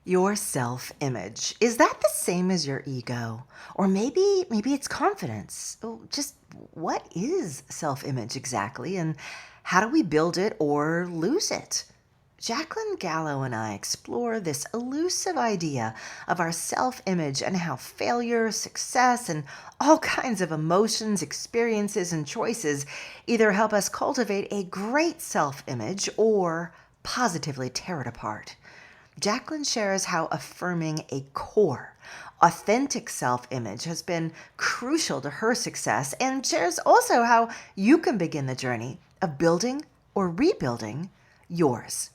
Your self-image, is that the same as your ego? Or maybe it's confidence. Oh, just what is self-image exactly, and how do we build it or lose it? Jacqueline Gallo and I explore this elusive idea of our self-image and how failure, success, and all kinds of emotions, experiences, and choices either help us cultivate a great self-image or positively tear it apart. Jacqueline shares how affirming a core, authentic self image has been crucial to her success, and shares also how you can begin the journey of building or rebuilding yours.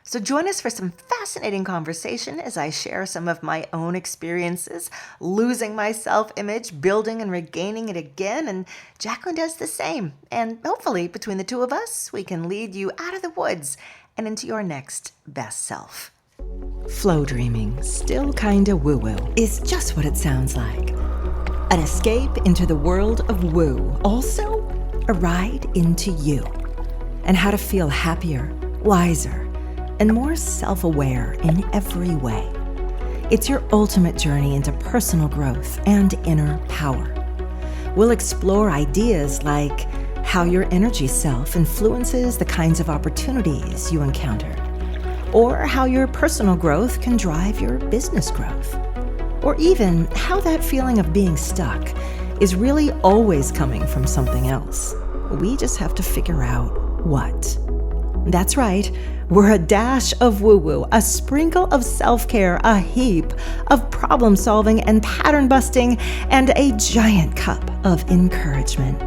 So join us for some fascinating conversation as I share some of my own experiences losing my self image, building and regaining it again. And Jacqueline does the same. And hopefully, between the two of us, we can lead you out of the woods and into your next best self. Flow dreaming, still kinda woo-woo, is just what it sounds like. An escape into the world of woo, also a ride into you, and how to feel happier, wiser, and more self-aware in every way. It's your ultimate journey into personal growth and inner power. We'll explore ideas like how your energy self influences the kinds of opportunities you encounter, or how your personal growth can drive your business growth, or even how that feeling of being stuck is really always coming from something else. We just have to figure out what. That's right, we're a dash of woo-woo, a sprinkle of self-care, a heap of problem-solving and pattern-busting, and a giant cup of encouragement.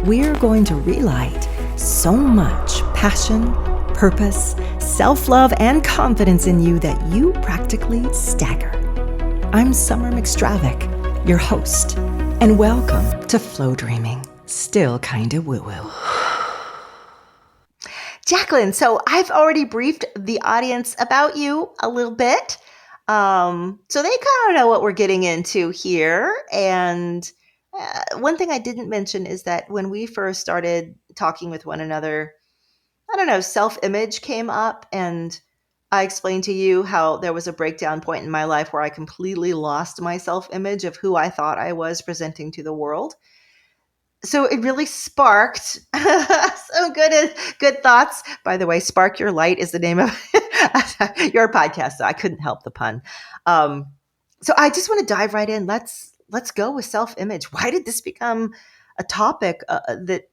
We're going to relight so much passion, purpose, self-love, and confidence in you that you practically stagger. I'm Summer McStravick, your host, and welcome to Flow Dreaming, still kinda woo-woo. Jacqueline, so I've already briefed the audience about you a little bit. So they kind of know what we're getting into here. And one thing I didn't mention is that when we first started talking with one another, I don't know, self-image came up, and I explained to you how there was a breakdown point in my life where I completely lost my self-image of who I thought I was presenting to the world. So it really sparked some good thoughts. By the way, Spark Your Light is the name of your podcast, so I couldn't help the pun. Um, so I just want to dive right in. Let's go with self-image. Why did this become a topic that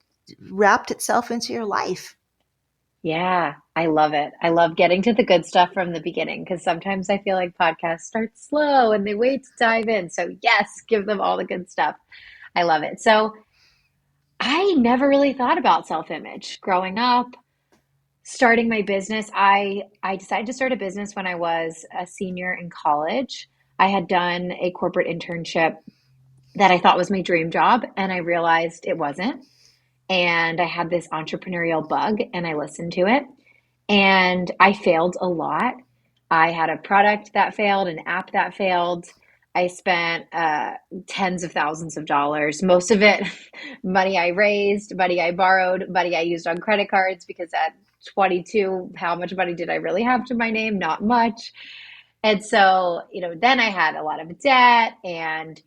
wrapped itself into your life? Yeah, I love it. I love getting to the good stuff from the beginning because sometimes I feel like podcasts start slow and they wait to dive in. So, yes, give them all the good stuff. I love it. So, I never really thought about self-image growing up, starting my business. I decided to start a business when I was a senior in college. I had done a corporate internship that I thought was my dream job, and I realized it wasn't. And I had this entrepreneurial bug and I listened to it. And I failed a lot. I had a product that failed, an app that failed. I spent tens of thousands of dollars, most of it money I raised, money I borrowed, money I used on credit cards because at 22, how much money did I really have to my name? Not much. And so, then I had a lot of debt and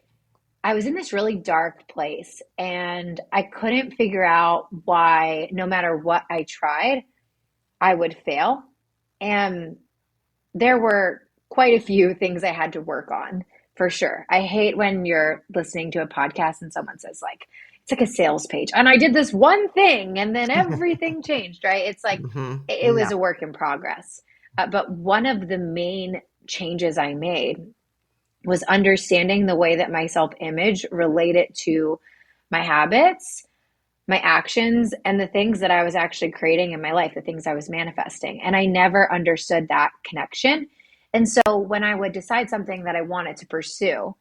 I was in this really dark place and I couldn't figure out why, no matter what I tried, I would fail. And there were quite a few things I had to work on for sure. I hate when you're listening to a podcast and someone says, like, it's like a sales page. And I did this one thing and then everything changed, right? It's like it was Yeah. a work in progress. But one of the main changes I made was understanding the way that my self image related to my habits, my actions, and the things that I was actually creating in my life, the things I was manifesting. And I never understood that connection. And so when I would decide something that I wanted to pursue,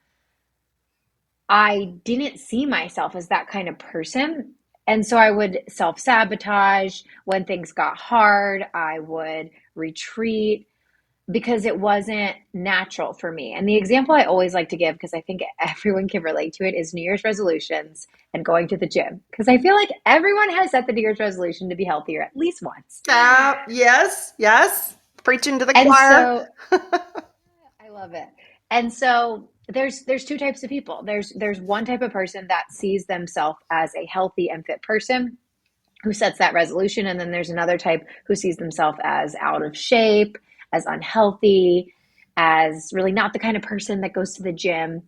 I didn't see myself as that kind of person. And so I would self sabotage. When things got hard, I would retreat because it wasn't natural for me. And the example I always like to give, because I think everyone can relate to it, is New Year's resolutions and going to the gym. Because I feel like everyone has set the New Year's resolution to be healthier at least once. Yes, yes. Preaching to the And choir. so love it. And so there's two types of people. There's one type of person that sees themselves as a healthy and fit person who sets that resolution, and then there's another type who sees themselves as out of shape, as unhealthy, as really not the kind of person that goes to the gym.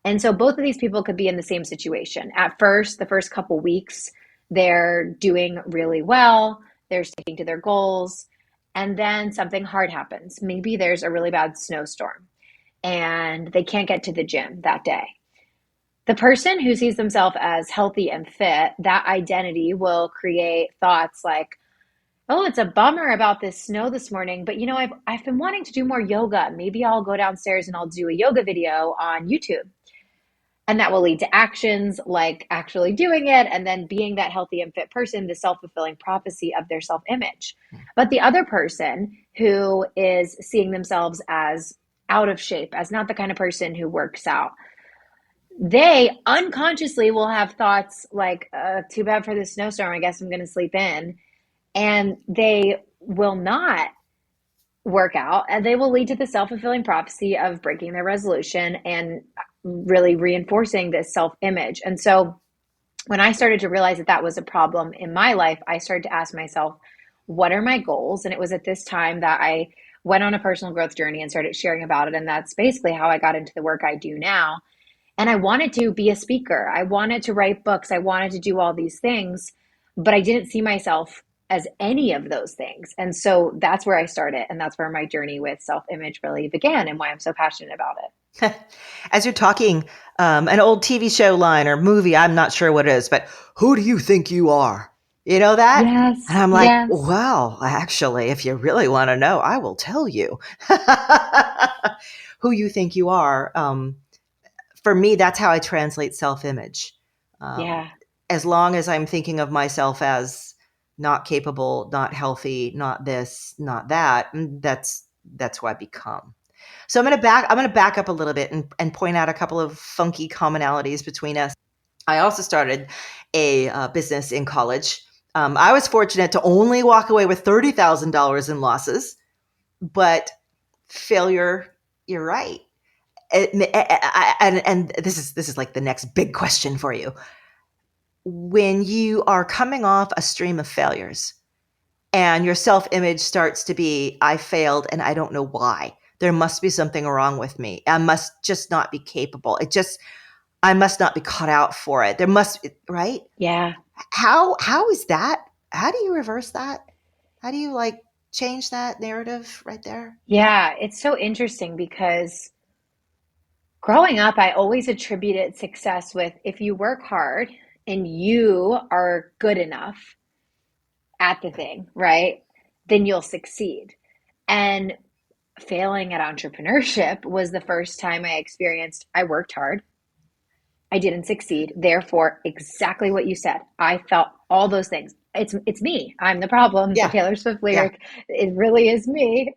And so both of these people could be in the same situation. At first, the first couple weeks, they're doing really well, they're sticking to their goals, and then something hard happens. Maybe there's a really bad snowstorm and they can't get to the gym that day. The person who sees themselves as healthy and fit, that identity will create thoughts like, oh, it's a bummer about this snow this morning, but I've been wanting to do more yoga. Maybe I'll go downstairs and I'll do a yoga video on YouTube. And that will lead to actions like actually doing it and then being that healthy and fit person, the self fulfilling prophecy of their self image. But the other person who is seeing themselves as out of shape, as not the kind of person who works out, they unconsciously will have thoughts like, too bad for the snowstorm. I guess I'm going to sleep in. And they will not work out, and they will lead to the self-fulfilling prophecy of breaking their resolution and really reinforcing this self-image. And so when I started to realize that that was a problem in my life, I started to ask myself, what are my goals? And it was at this time that I went on a personal growth journey and started sharing about it. And that's basically how I got into the work I do now. And I wanted to be a speaker. I wanted to write books. I wanted to do all these things, but I didn't see myself as any of those things. And so that's where I started. And that's where my journey with self image really began and why I'm so passionate about it. As you're talking, an old TV show line or movie, I'm not sure what it is, but who do you think you are? You know that? And Yes, I'm like, yes. well, actually, if you really want to know, I will tell you who you think you are. For me, that's how I translate self image. Um, Yeah. as long as I'm thinking of myself as not capable, not healthy, not this, not that, that's who I become. So I'm gonna back up a little bit and point out a couple of funky commonalities between us. I also started a business in college. I was fortunate to only walk away with $30,000 in losses, but failure, you're right. And this is like the next big question for you. When you are coming off a stream of failures and your self-image starts to be, I failed and I don't know why. There must be something wrong with me. I must just not be capable. I must not be cut out for it. There must, right? Yeah. How is that? How do you reverse that? How do you like change that narrative right there? Yeah. It's so interesting because growing up, I always attributed success with if you work hard and you are good enough at the thing, right? Then you'll succeed. And failing at entrepreneurship was the first time I experienced I worked hard. I didn't succeed. Therefore, exactly what you said. I felt all those things. It's me. I'm the problem. The Yeah. Taylor Swift Yeah. lyric. It really is me.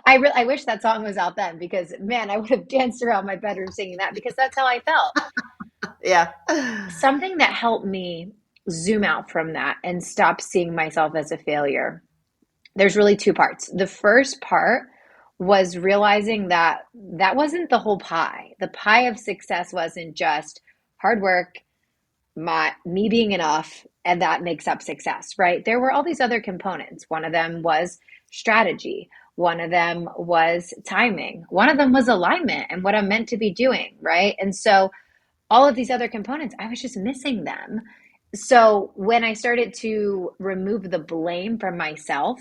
I wish that song was out then because man, I would have danced around my bedroom singing that because that's how I felt. Yeah. Something that helped me zoom out from that and stop seeing myself as a failure. There's really two parts. The first part was realizing that that wasn't the whole pie. The pie of success wasn't just hard work, me being enough, and that makes up success, right? There were all these other components. One of them was strategy. One of them was timing. One of them was alignment and what I'm meant to be doing, right? And so all of these other components, I was just missing them. So when I started to remove the blame from myself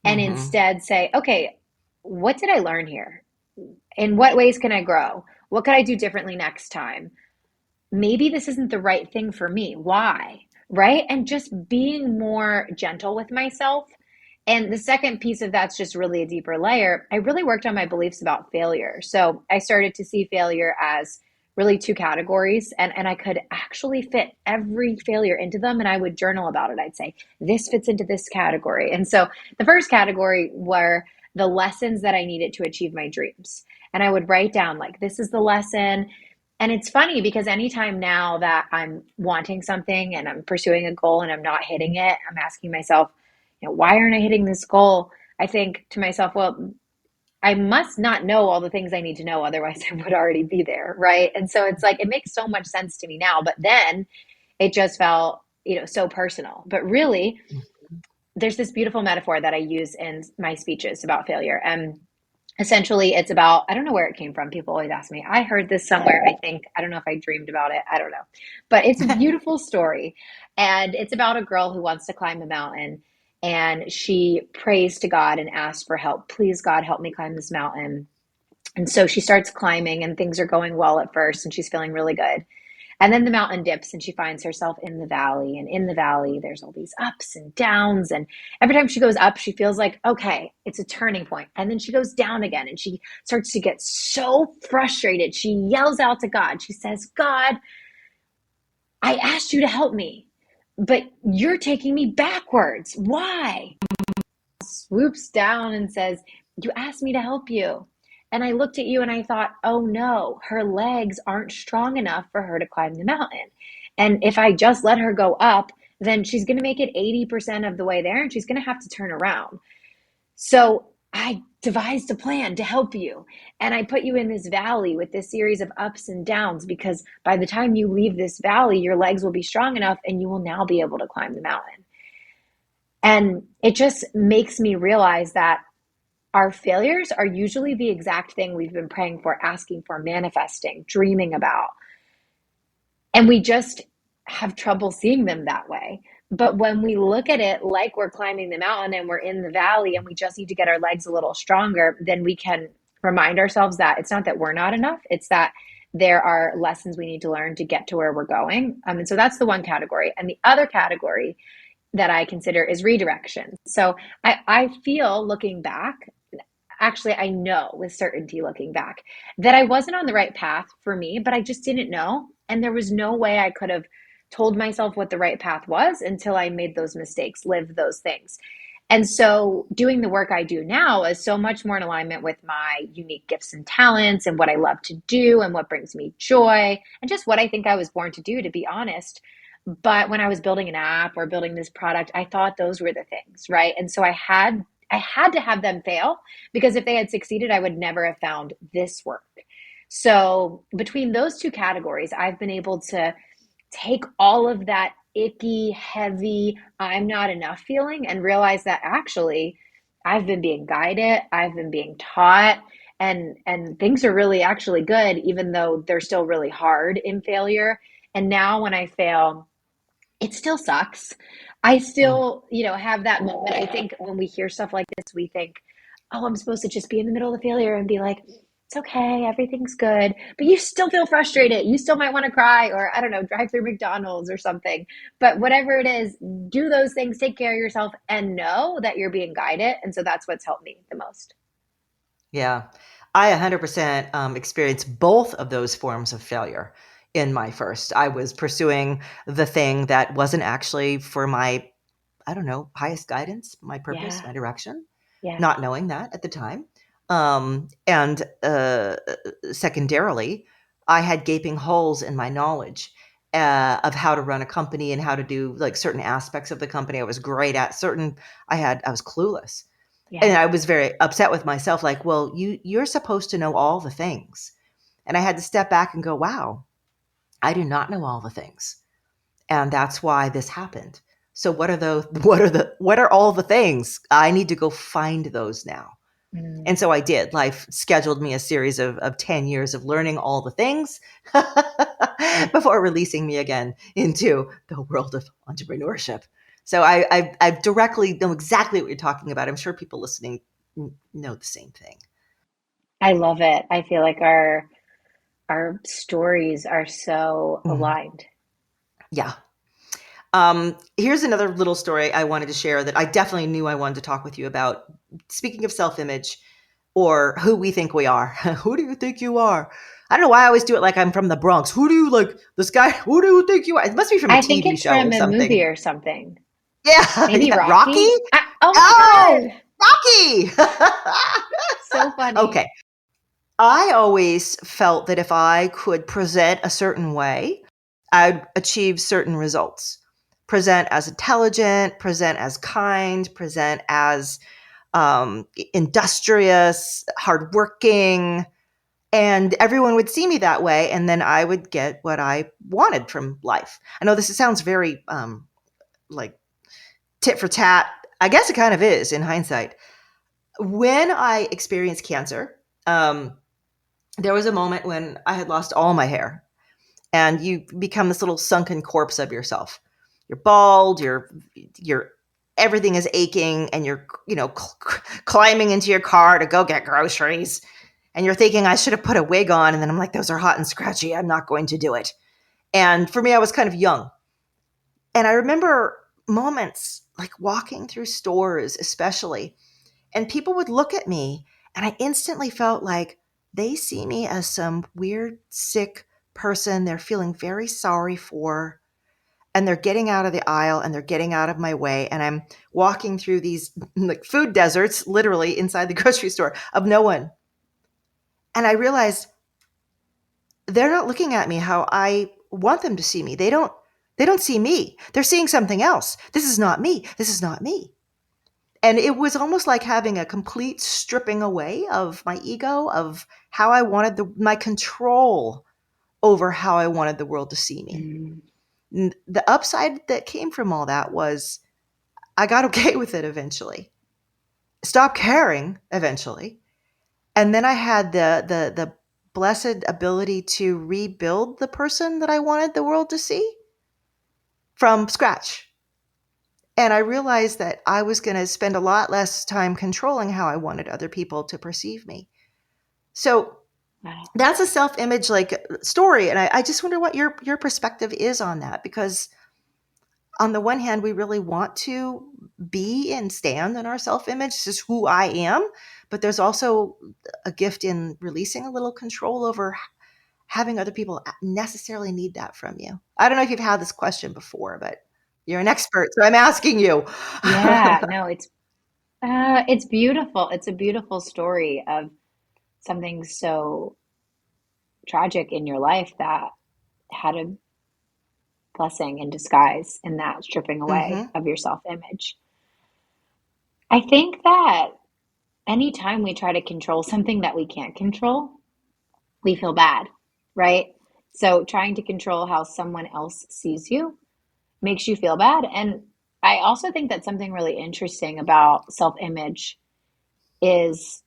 and Mm-hmm. instead say, okay, what did I learn here? In what ways can I grow? What could I do differently next time? Maybe this isn't the right thing for me. Why? Right? And just being more gentle with myself. And the second piece of that's just really a deeper layer. I really worked on my beliefs about failure. So I started to see failure as really two categories, and I could actually fit every failure into them, and I would journal about it. I'd say, this fits into this category. And so the first category were the lessons that I needed to achieve my dreams. And I would write down, like, this is the lesson. And it's funny because anytime now that I'm wanting something and I'm pursuing a goal and I'm not hitting it, I'm asking myself, why aren't I hitting this goal? I think to myself, well, I must not know all the things I need to know, otherwise I would already be there, right? And so it's like it makes so much sense to me now, but then it just felt, so personal. But really, there's this beautiful metaphor that I use in my speeches about failure. And essentially, it's about, I don't know where it came from. People always ask me. I heard this somewhere, I think. I don't know if I dreamed about it. I don't know. But it's a beautiful story. And it's about a girl who wants to climb a mountain. And she prays to God and asks for help. Please, God, help me climb this mountain. And so she starts climbing, and things are going well at first, and she's feeling really good. And then the mountain dips and she finds herself in the valley. And in the valley, there's all these ups and downs. And every time she goes up, she feels like, okay, it's a turning point. And then she goes down again and she starts to get so frustrated. She yells out to God. She says, God, I asked you to help me, but you're taking me backwards. Why? Swoops down and says, you asked me to help you. And I looked at you and I thought, oh no, her legs aren't strong enough for her to climb the mountain. And if I just let her go up, then she's going to make it 80% of the way there and she's going to have to turn around. So I devised a plan to help you. And I put you in this valley with this series of ups and downs because by the time you leave this valley, your legs will be strong enough and you will now be able to climb the mountain. And it just makes me realize that our failures are usually the exact thing we've been praying for, asking for, manifesting, dreaming about. And we just have trouble seeing them that way. But when we look at it like we're climbing the mountain and we're in the valley and we just need to get our legs a little stronger, then we can remind ourselves that it's not that we're not enough, it's that there are lessons we need to learn to get to where we're going. And so that's the one category. And the other category that I consider is redirection. So I feel looking back, actually, I know with certainty looking back that I wasn't on the right path for me, but I just didn't know. And there was no way I could have told myself what the right path was until I made those mistakes, lived those things. And so doing the work I do now is so much more in alignment with my unique gifts and talents and what I love to do and what brings me joy and just what I think I was born to do, to be honest. But when I was building an app or building this product, I thought those were the things, right? And so I had to have them fail because if they had succeeded, I would never have found this work. So between those two categories, I've been able to take all of that icky, heavy, I'm not enough feeling and realize that actually I've been being guided, I've been being taught, and things are really actually good, even though they're still really hard in failure. And now when I fail, it still sucks. I Mm. still, have that moment. I think when we hear stuff like this, we think, oh, I'm supposed to just be in the middle of the failure and be like, it's okay, everything's good. But you still feel frustrated. You still might want to cry or, I don't know, drive through McDonald's or something. But whatever it is, do those things, take care of yourself, and know that you're being guided. And so that's what's helped me the most. Yeah. I 100% experienced both of those forms of failure in my first. I was pursuing the thing that wasn't actually for my, I don't know, highest guidance, my purpose, Yeah. my direction, Yeah. not knowing that at the time. And secondarily, I had gaping holes in my knowledge of how to run a company and how to do like certain aspects of the company. I was great at certain. I was clueless, and Yeah. I was very upset with myself. Like, well, you're supposed to know all the things, and I had to step back and go, wow, I do not know all the things, and that's why this happened. So what are those? What are all the things? I need to go find those now. Mm. And so I did. Life scheduled me a series of 10 years of learning all the things before releasing me again into the world of entrepreneurship. So I directly know exactly what you're talking about. I'm sure people listening know the same thing. I love it. I feel like our stories are so Mhm. aligned. Yeah. Here's another little story I wanted to share that I definitely knew I wanted to talk with you about. Speaking of self image or who we think we are, who do you think you are? I don't know why I always do it like I'm from the Bronx. Who do you like? This guy, who do you think you are? It must be from a I think TV it's show or from a movie something. or something. Yeah, Maybe yeah. Rocky? Rocky? Oh my Oh, God. Rocky. So funny. Okay. I always felt that if I could present a certain way, I'd achieve certain results. Present as intelligent, present as kind, present as industrious, hardworking, and everyone would see me that way, and then I would get what I wanted from life. I know this sounds very like tit for tat. I guess it kind of is in hindsight. When I experienced cancer, there was a moment when I had lost all my hair, and you become this little sunken corpse of yourself. You're bald. You're everything is aching, and you're climbing into your car to go get groceries, and you're thinking I should have put a wig on, and then I'm like, those are hot and scratchy. I'm not going to do it. And for me, I was kind of young, and I remember moments like walking through stores, especially, and people would look at me, and I instantly felt like they see me as some weird, sick person they're feeling very sorry for. And they're getting out of the aisle and they're getting out of my way. And I'm walking through these like food deserts, literally inside the grocery store of no one. And I realized they're not looking at me how I want them to see me. They don't see me. They're seeing something else. This is not me. This is not me. And it was almost like having a complete stripping away of my ego, of how I wanted my control over how I wanted the world to see me. Mm. The upside that came from all that was I got okay with it eventually, stopped caring eventually. And then I had the blessed ability to rebuild the person that I wanted the world to see from scratch. And I realized that I was going to spend a lot less time controlling how I wanted other people to perceive me. So Wow. that's a self-image like story. And I just wonder what your perspective is on that, because on the one hand, we really want to be and stand in our self-image. This is who I am. But there's also a gift in releasing a little control over having other people necessarily need that from you. I don't know if you've had this question before, but you're an expert, so I'm asking you. Yeah, no, it's beautiful. It's a beautiful story of something so tragic in your life that had a blessing in disguise in that stripping away Hmm. of your self-image. I think that anytime we try to control something that we can't control, we feel bad, right? So trying to control how someone else sees you makes you feel bad. And I also think that something really interesting about self-image is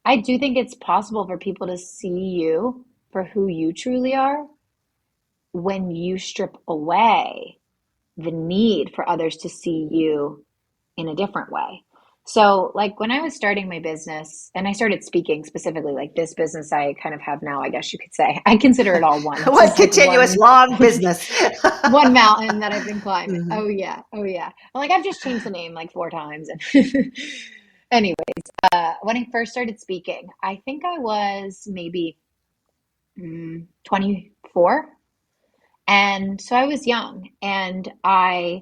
I do think it's possible for people to see you for who you truly are when you strip away the need for others to see you in a different way. So, like when I was starting my business and I started speaking specifically, like this business I kind of have now, I guess you could say, I consider it all one. It's What just like continuous long business. one mountain that I've been climbing. Hmm. Oh yeah, oh yeah. Like I've just changed the name like four times. And anyway, when I first started speaking, I think I was maybe 24. And so I was young and I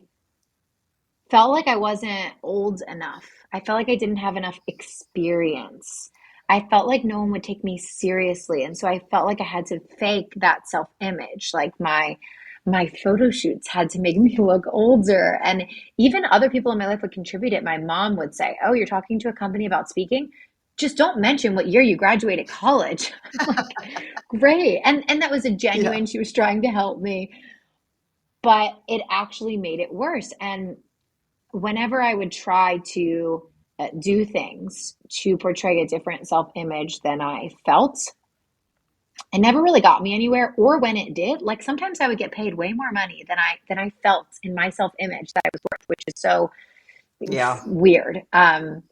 felt like I wasn't old enough. I felt like I didn't have enough experience. I felt like no one would take me seriously. And so I felt like I had to fake that self-image. Like my photo shoots had to make me look older. And even other people in my life would contribute it. My mom would say, "Oh, you're talking to a company about speaking? Just don't mention what year you graduated college." I'm like, great. And that was a Yeah. genuine, she was trying to help me, but it actually made it worse. And whenever I would try to do things to portray a different self image than I felt, it never really got me anywhere. Or when it did, like sometimes I would get paid way more money than I felt in my self image that I was worth, which is so Yeah. weird. And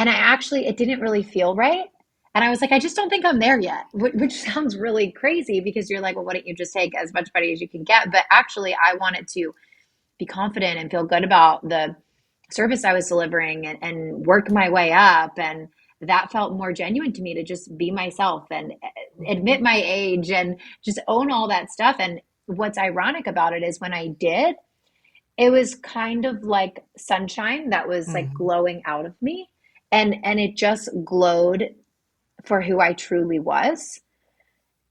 I actually, it didn't really feel right. And I was like, I just don't think I'm there yet, which sounds really crazy because you're like, well, why don't you just take as much money as you can get? But actually, I wanted to be confident and feel good about the service I was delivering and work my way up. And that felt more genuine to me to just be myself and Hmm. admit my age and just own all that stuff. And what's ironic about it is when I did, it was kind of like sunshine that was like Hmm. glowing out of me. And it just glowed for who I truly was.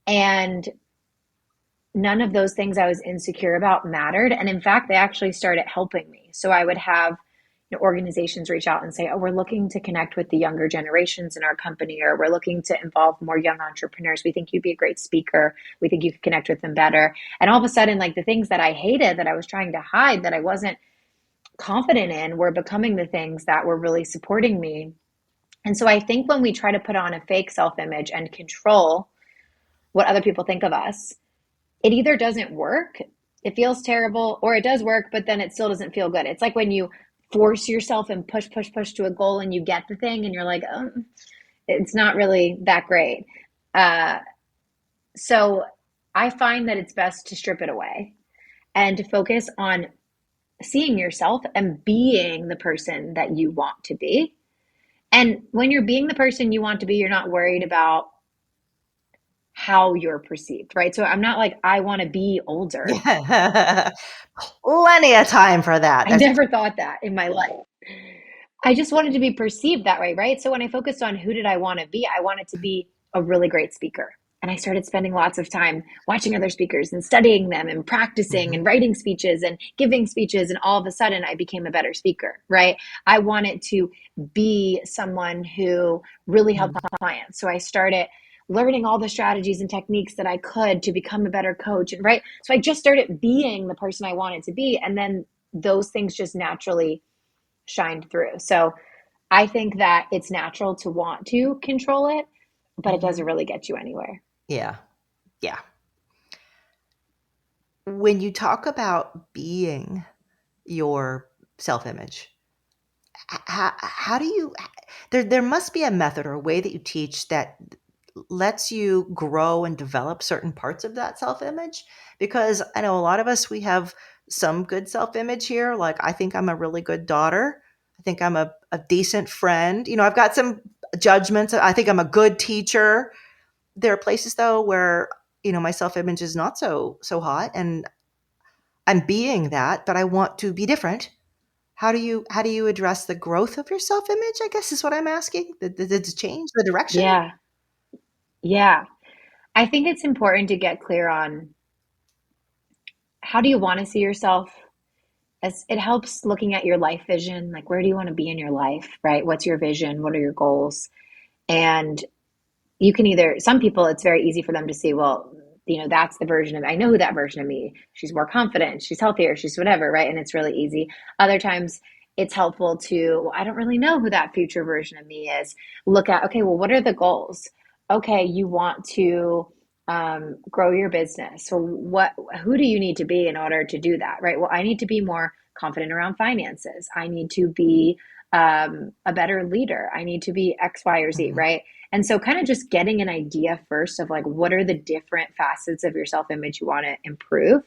And none of those things I was insecure about mattered. And in fact, they actually started helping me. So I would have, organizations reach out and say, oh, we're looking to connect with the younger generations in our company, or we're looking to involve more young entrepreneurs. We think you'd be a great speaker. We think you could connect with them better. And all of a sudden, like the things that I hated, that I was trying to hide, that I wasn't confident in, were becoming the things that were really supporting me. And so I think when we try to put on a fake self image and control what other people think of us, it either doesn't work, it feels terrible, or it does work, but then it still doesn't feel good. It's like when you force yourself and push, push, push to a goal and you get the thing and you're like, oh, it's not really that great. Uh, so I find that it's best to strip it away and to focus on seeing yourself and being the person that you want to be. And when you're being the person you want to be, you're not worried about how you're perceived, right? So I'm not like, I want to be older. Yeah. Plenty of time for that. I That's never thought that in my life. I just wanted to be perceived that way, right? So when I focused on who did I want to be, I wanted to be a really great speaker. And I started spending lots of time watching other speakers and studying them and practicing mhm, and writing speeches and giving speeches. And all of a sudden, I became a better speaker, right? I wanted to be someone who really helped mhm. clients. So I started learning all the strategies and techniques that I could to become a better coach, right? So I just started being the person I wanted to be. And then those things just naturally shined through. So I think that it's natural to want to control it, but it doesn't Mhm. really get you anywhere. Yeah. Yeah. When you talk about being your self-image, how do you there must be a method or a way that you teach that lets you grow and develop certain parts of that self-image? Because I know a lot of us, we have some good self-image here, like, I think I'm a really good daughter. I think I'm a decent friend. I've got some judgments. I think I'm a good teacher. There are places, though, where, my self-image is not so hot, and I'm being that, but I want to be different. How do you address the growth of your self-image, I guess is what I'm asking? The change, the direction? Yeah. Yeah. I think it's important to get clear on how do you want to see yourself, as it helps looking at your life vision, like where do you want to be in your life, right? What's your vision? What are your goals? And you can either, some people, it's very easy for them to see, well, that's the version of, I know who that version of me. She's more confident, she's healthier, she's whatever, right? And it's really easy. Other times it's helpful to, well, I don't really know who that future version of me is. Look at, okay, well, what are the goals? Okay, you want to grow your business. So who do you need to be in order to do that, right? Well, I need to be more confident around finances. I need to be a better leader. I need to be X, Y, or Z, Mhm, right? And so, kind of just getting an idea first of like, what are the different facets of your self image you want to improve?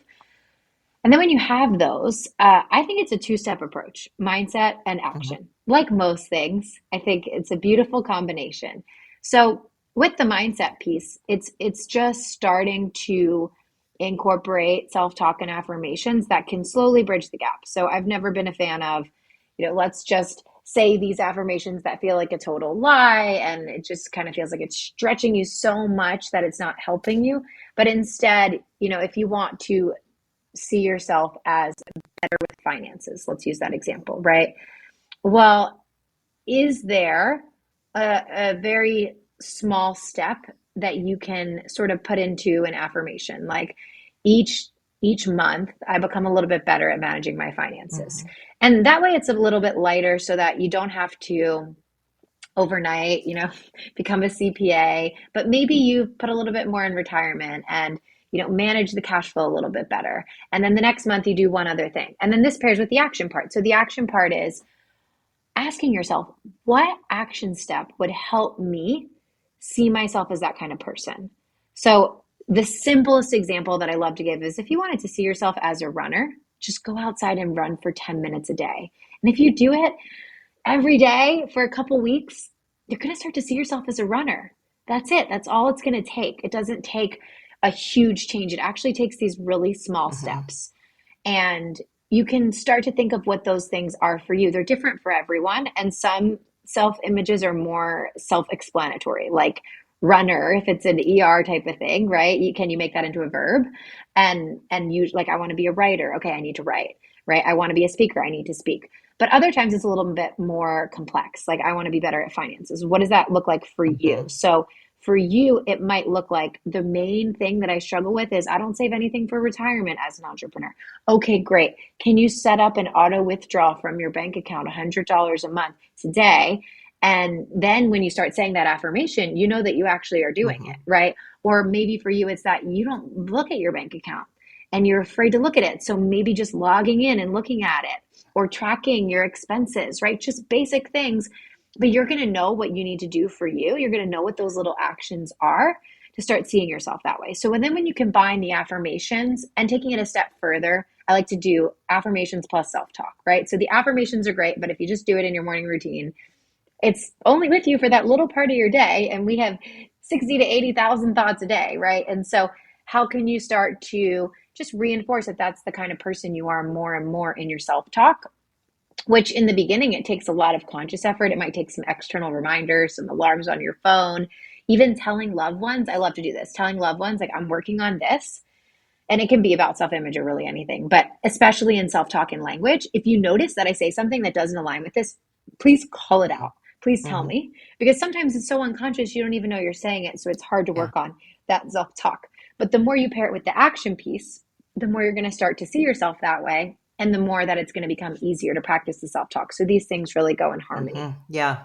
And then when you have those, I think it's a two-step approach, mindset and mhm, action. Like most things, I think it's a beautiful combination. So with the mindset piece, it's just starting to incorporate self-talk and affirmations that can slowly bridge the gap. So I've never been a fan of, let's just say these affirmations that feel like a total lie, and it just kind of feels like it's stretching you so much that it's not helping you. But instead, if you want to see yourself as better with finances. Let's use that example, right? Well, is there a very small step that you can sort of put into an affirmation? Like each each month, I become a little bit better at managing my finances. mhm, And that way it's a little bit lighter so that you don't have to overnight, become a CPA, but maybe you put a little bit more in retirement and manage the cash flow a little bit better. And then the next month you do one other thing. And then this pairs with the action part. So the action part is asking yourself, what action step would help me see myself as that kind of person? So the simplest example that I love to give is if you wanted to see yourself as a runner, just go outside and run for 10 minutes a day. And if you do it every day for a couple weeks, you're going to start to see yourself as a runner. That's it. That's all it's going to take. It doesn't take a huge change. It actually takes these really small mhm, steps. And you can start to think of what those things are for you. They're different for everyone. And some self images are more self explanatory, like runner, if it's an ER type of thing, right? Can you make that into a verb? And you like, I want to be a writer. Okay, I need to write, right? I want to be a speaker. I need to speak. But other times it's a little bit more complex. Like, I want to be better at finances. What does that look like for you? Hmm. So for you, it might look like the main thing that I struggle with is I don't save anything for retirement as an entrepreneur. Okay, great. Can you set up an auto withdrawal from your bank account, $100 a month today? And then when you start saying that affirmation, you know that you actually are doing Hmm. it, right? Or maybe for you, it's that you don't look at your bank account and you're afraid to look at it. So maybe just logging in and looking at it or tracking your expenses, right? Just basic things. But you're going to know what you need to do for you. You're going to know what those little actions are to start seeing yourself that way. So then when you combine the affirmations and taking it a step further, I like to do affirmations plus self-talk, right? So the affirmations are great, but if you just do it in your morning routine, it's only with you for that little part of your day. And we have 60 to 80,000 thoughts a day, right? And so how can you start to just reinforce that that's the kind of person you are more and more in your self-talk, which in the beginning, it takes a lot of conscious effort. It might take some external reminders, some alarms on your phone, even telling loved ones. I love to do this, telling loved ones, like, I'm working on this. And it can be about self image or really anything, but especially in self talk and language. If you notice that I say something that doesn't align with this, please call it Hmm. out. Please tell Hmm. me, because sometimes it's so unconscious, you don't even know you're saying it. So it's hard to Yeah. work on that self talk. But the more you pair it with the action piece, the more you're going to start to see yourself that way. And the more that it's going to become easier to practice the self talk. So these things really go in Hmm. harmony. Yeah.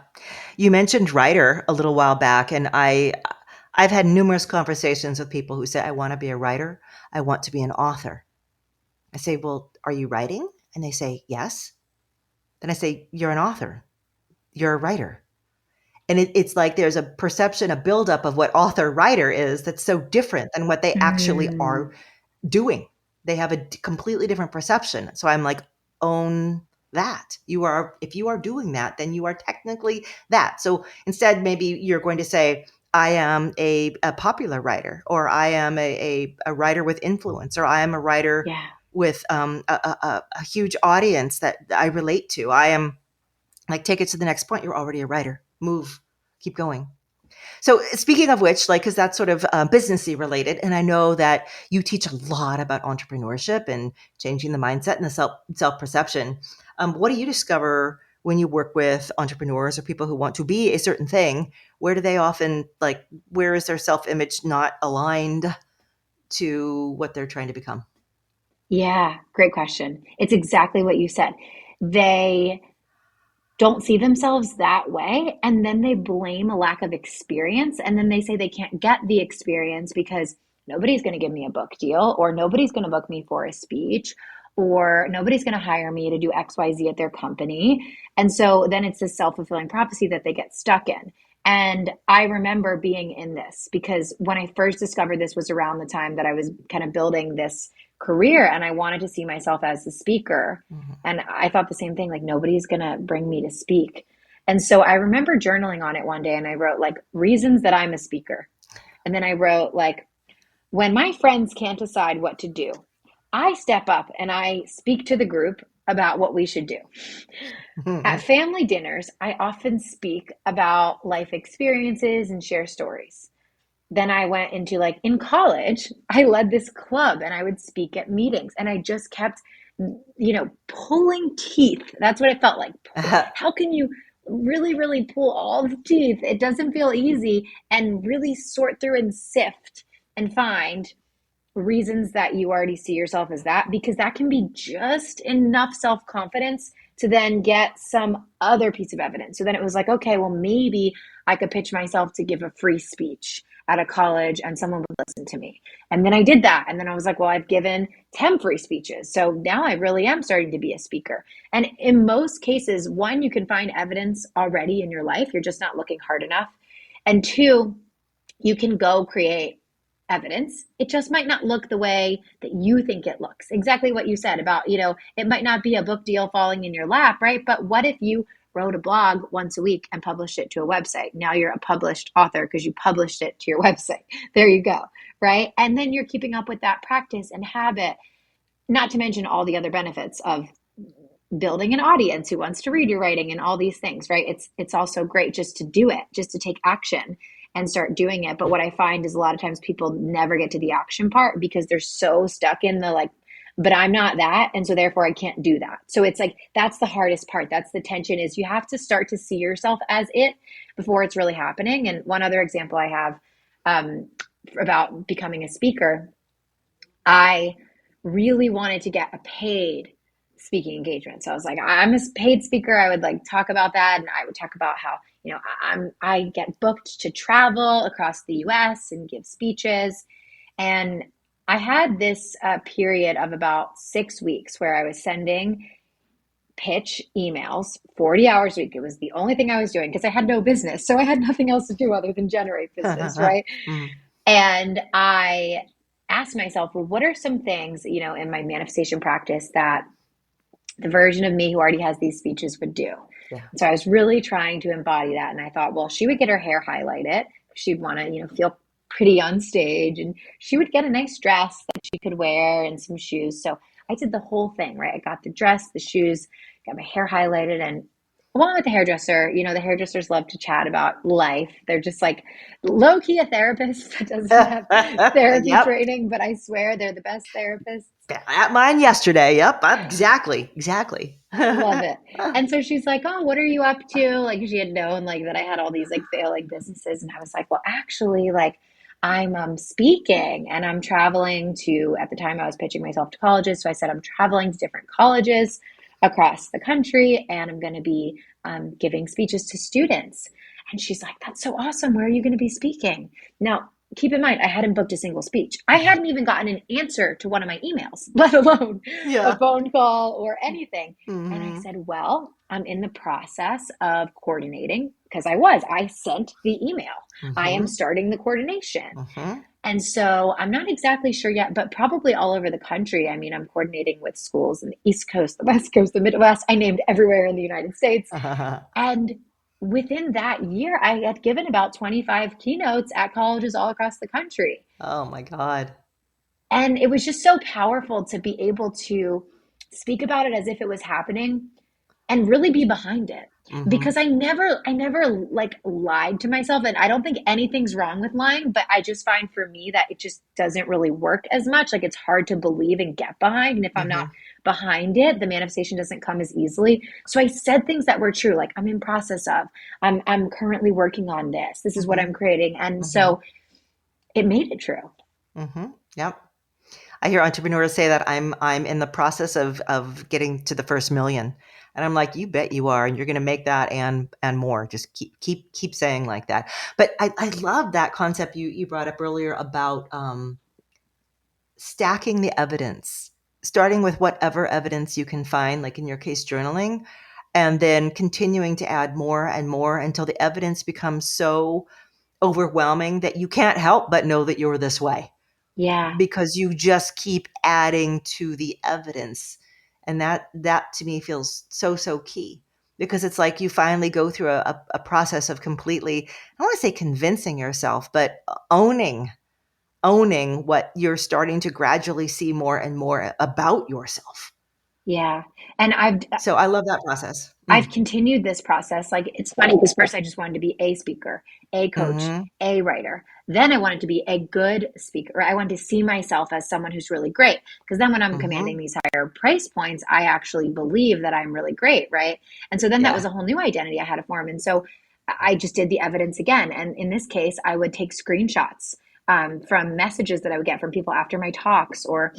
You mentioned writer a little while back, and I've had numerous conversations with people who say, I want to be a writer. I want to be an author. I say, well, are you writing? And they say, yes. Then I say, you're an author. You're a writer. And it's like there's a perception, a buildup of what author writer is that's so different than what they actually are Mm, doing. They have a completely different perception. So I'm like, own that. You are, if you are doing that, then you are technically that. So instead, maybe you're going to say, I am a popular writer, or I am a writer with influence, or I am a writer yeah. with a huge audience that I relate to. I am like, take it to the next point. You're already a writer. Move, keep going. So speaking of which, like, because that's sort of businessy related, and I know that you teach a lot about entrepreneurship and changing the mindset and the self perception. What do you discover when you work with entrepreneurs or people who want to be a certain thing? Where do they often like? Where is their self image not aligned to what they're trying to become? Yeah. Great question. It's exactly what you said. They don't see themselves that way. And then they blame a lack of experience. And then they say they can't get the experience because nobody's going to give me a book deal, or nobody's going to book me for a speech, or nobody's going to hire me to do XYZ at their company. And so then it's this self fulfilling prophecy that they get stuck in. And I remember being in this because when I first discovered this was around the time that I was kind of building this career and I wanted to see myself as a speaker. Mhm. And I thought the same thing, like, nobody's going to bring me to speak. And so I remember journaling on it one day and I wrote, like, reasons that I'm a speaker. And then I wrote, like, when my friends can't decide what to do, I step up and I speak to the group about what we should do. At family dinners, I often speak about life experiences and share stories. Then I went into, like, in college, I led this club and I would speak at meetings and I just kept, pulling teeth. That's what it felt like. How can you really, really pull all the teeth? It doesn't feel easy, and really sort through and sift and find reasons that you already see yourself as that, because that can be just enough self confidence to then get some other piece of evidence. So then it was like, okay, well, maybe I could pitch myself to give a free speech at a college and someone would listen to me. And then I did that. And then I was like, well, I've given 10 free speeches. So now I really am starting to be a speaker. And in most cases, one, you can find evidence already in your life. You're just not looking hard enough. And two, you can go create evidence. It just might not look the way that you think it looks. Exactly what you said about, it might not be a book deal falling in your lap, right? But what if you wrote a blog once a week and published it to a website? Now you're a published author because you published it to your website. There you go, right? And then you're keeping up with that practice and habit, not to mention all the other benefits of building an audience who wants to read your writing and all these things, right? It's also great just to do it, just to take action and start doing it. But what I find is a lot of times people never get to the action part because they're so stuck in the, like, but I'm not that. And so therefore I can't do that. So it's like, that's the hardest part. That's the tension, is you have to start to see yourself as it before it's really happening. And one other example I have, um, about becoming a speaker, I really wanted to get a paid speaking engagement. So I was like, I'm a paid speaker. I would like talk about that. And I would talk about how, I get booked to travel across the US and give speeches. And I had this period of about 6 weeks where I was sending pitch emails 40 hours a week. It was the only thing I was doing because I had no business. So I had nothing else to do other than generate business, right? Mm. And I asked myself, well, what are some things, in my manifestation practice that the version of me who already has these speeches would do? Yeah. So I was really trying to embody that. And I thought, well, she would get her hair highlighted. She'd want to, feel pretty on stage, and she would get a nice dress that she could wear and some shoes. So I did the whole thing, right? I got the dress, the shoes, got my hair highlighted, and I went with the hairdresser. The hairdressers love to chat about life. They're just like low key a therapist that doesn't have therapy Yep. training, but I swear they're the best therapists. At mine yesterday. Yep. Exactly. Exactly. Love it. And so she's like, "Oh, what are you up to?" Like, she had known like that I had all these like failing businesses, and I was like, "Well, actually, like I'm speaking and I'm traveling to." At the time I was pitching myself to colleges, so I said I'm traveling to different colleges across the country, and I'm going to be giving speeches to students. And she's like, "That's so awesome. Where are you going to be speaking?" Now, keep in mind, I hadn't booked a single speech. I hadn't even gotten an answer to one of my emails, let alone a Yeah. phone call or anything. And I Hmm. said, well, I'm in the process of coordinating, because I sent the email. I am Hmm. starting the coordination. Hmm. And so I'm not exactly sure yet, but probably all over the country. I mean, I'm coordinating with schools in the East Coast, the West Coast, the Midwest. I named everywhere in the United States. And within that year, I had given about 25 keynotes at colleges all across the country. Oh my God. And it was just so powerful to be able to speak about it as if it was happening and really be behind it, Hmm. because I never like lied to myself. And I don't think anything's wrong with lying, but I just find for me that it just doesn't really work as much. Like, it's hard to believe and get behind, and if I'm not Hmm. behind it, the manifestation doesn't come as easily. So I said things that were true, like, I'm in process of, I'm currently working on this is what Hmm. I'm creating. And Hmm. so it made it true. Hmm. Yep. I hear entrepreneurs say that I'm in the process of getting to the first million. And I'm like, you bet you are, and you're gonna make that and more. Just keep saying like that. But I love that concept you brought up earlier about stacking the evidence, starting with whatever evidence you can find, like in your case, journaling, and then continuing to add more and more until the evidence becomes so overwhelming that you can't help but know that you're this way Yeah. because you just keep adding to the evidence. And that to me feels so key because it's like you finally go through a process of completely, I don't want to say convincing yourself, but owning what you're starting to gradually see more and more about yourself. Yeah. And So I love that process. I've continued this process. Like, it's funny because first I just wanted to be a speaker, a coach, Mm-hmm. a writer. Then I wanted to be a good speaker. I wanted to see myself as someone who's really great. Because then when I'm commanding Mm-hmm. these higher price points, I actually believe that I'm really great, right? And so then that was Yeah. a whole new identity I had to form. And so I just did the evidence again. And in this case, I would take screenshots from messages that I would get from people after my talks, or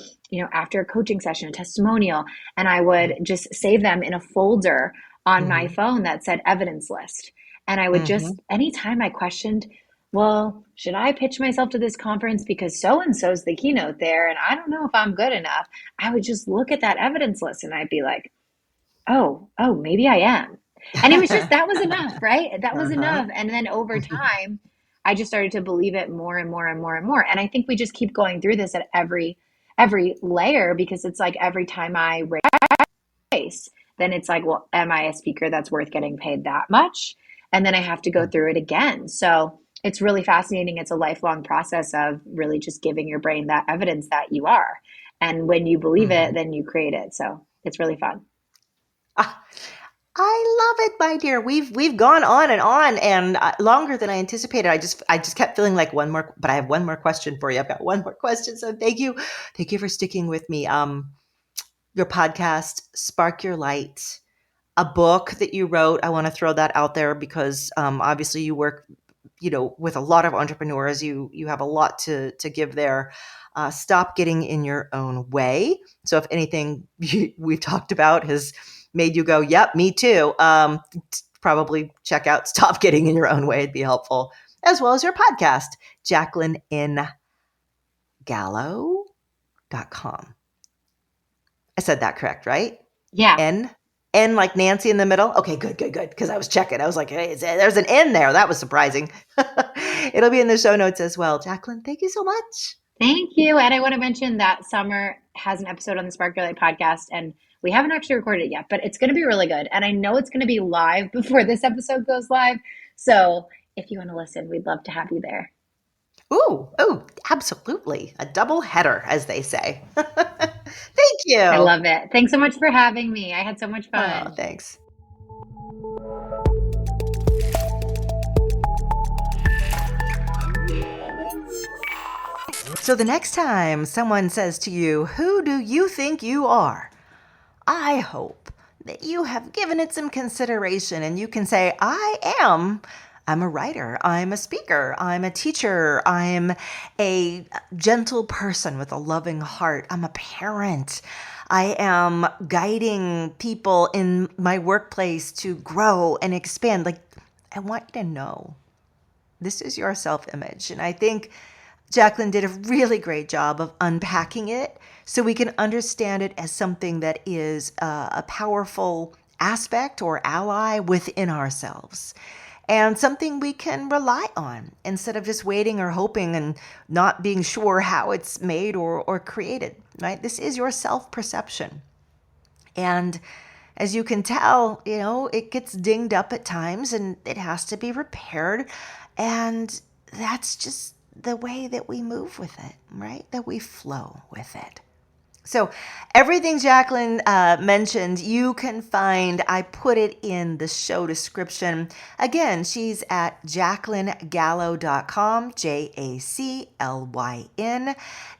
after a coaching session, a testimonial, and I would just save them in a folder on my Mm-hmm. phone that said evidence list. And I would Mm-hmm. just, anytime I questioned, well, should I pitch myself to this conference because so and so's the keynote there and I don't know if I'm good enough, I would just look at that evidence list and I'd be like, oh, maybe I am. And it was just, that was enough, right? That was Uh-huh. enough. And then over time, I just started to believe it more and more and more and more. And I think we just keep going through this at every layer, because it's like every time I race, then it's like, well, am I a speaker that's worth getting paid that much? And then I have to go through it again. So it's really fascinating. It's a lifelong process of really just giving your brain that evidence that you are. And when you believe it, Mm-hmm. then you create it. So it's really fun. Ah, I love it, my dear. We've gone on and longer than I anticipated. I just kept feeling like one more, but I have one more question for you. I've got one more question. So thank you for sticking with me. your podcast, Spark Your Light, a book that you wrote. I want to throw that out there because obviously you work, with a lot of entrepreneurs. You have a lot to give there. Stop getting in your own way. So if anything we've talked about has made you go, "Yep, me too," probably check out "Stop Getting in Your Own Way." It'd be helpful, as well as your podcast, JacquelineNGallo.com. I said that correct, right? Yeah. N N like Nancy in the middle. Okay, good, good, good. Because I was checking. I was like, hey, there's an N there. That was surprising. It'll be in the show notes as well. Jacqueline, thank you so much. Thank you. And I want to mention that Summer has an episode on the Spark Your Light podcast, and we haven't actually recorded it yet, but it's going to be really good. And I know it's going to be live before this episode goes live. So if you want to listen, we'd love to have you there. Ooh, absolutely. A double header, as they say. Thank I you. love it. Thanks so much for having me. I had so much Oh, fun. thanks. So the next time someone says to you, "Who do you think you are?" I hope that you have given it some consideration and you can say, I'm a writer, I'm a speaker, I'm a teacher, I'm a gentle person with a loving heart, I'm a parent, I am guiding people in my workplace to grow and expand. Like, I want you to know this is your self-image. And I think Jacqueline did a really great job of unpacking it so we can understand it as something that is a powerful aspect or ally within ourselves and something we can rely on instead of just waiting or hoping and not being sure how it's made or created, right? This is your self-perception. And as you can tell, it gets dinged up at times and it has to be repaired. And that's just the way that we move with it, right? That we flow with it. So everything Jacqueline mentioned, you can find. I put it in the show description. Again, she's at JacquelineGallo.com, JACLYN.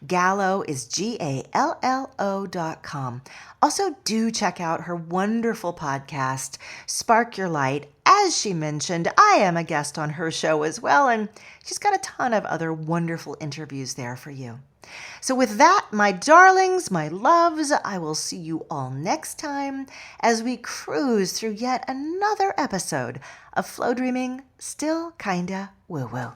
Gallo is GALLO.com. Also, do check out her wonderful podcast, Spark Your Light. As she mentioned, I am a guest on her show as well, and she's got a ton of other wonderful interviews there for you. So with that, my darlings, my loves, I will see you all next time as we cruise through yet another episode of Flow Dreaming, Still Kinda Woo-Woo.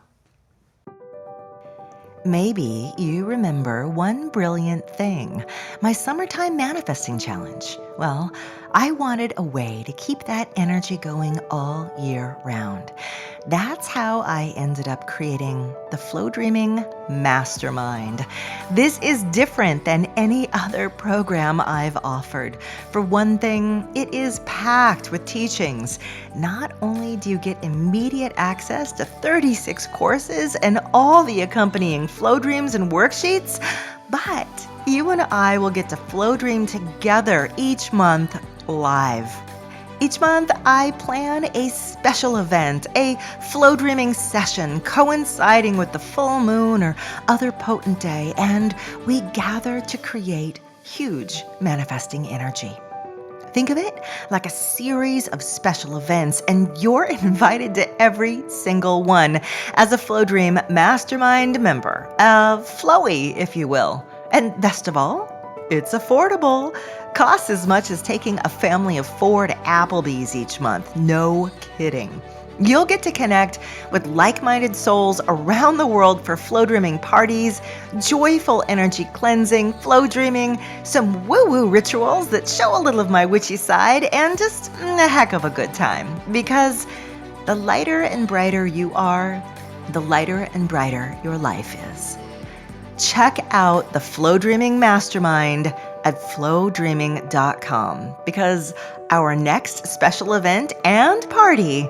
Maybe you remember one brilliant thing, my summertime manifesting challenge. Well, I wanted a way to keep that energy going all year round. That's how I ended up creating the Flow Dreaming Mastermind. This is different than any other program I've offered. For one thing, it is packed with teachings. Not only do you get immediate access to 36 courses and all the accompanying flow dreams and worksheets, but you and I will get to flow dream together each month live. Each month, I plan a special event, a flow dreaming session coinciding with the full moon or other potent day, and we gather to create huge manifesting energy. Think of it like a series of special events, and you're invited to every single one as a Flow Dream Mastermind member, a Flowy, if you will. And best of all, it's affordable. Costs as much as taking a family of 4 to Applebee's each month. No kidding. You'll get to connect with like-minded souls around the world for flow dreaming parties, joyful energy cleansing, flow dreaming, some woo-woo rituals that show a little of my witchy side, and just a heck of a good time. Because the lighter and brighter you are, the lighter and brighter your life is. Check out the Flow Dreaming Mastermind at flowdreaming.com because our next special event and party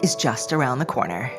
is just around the corner.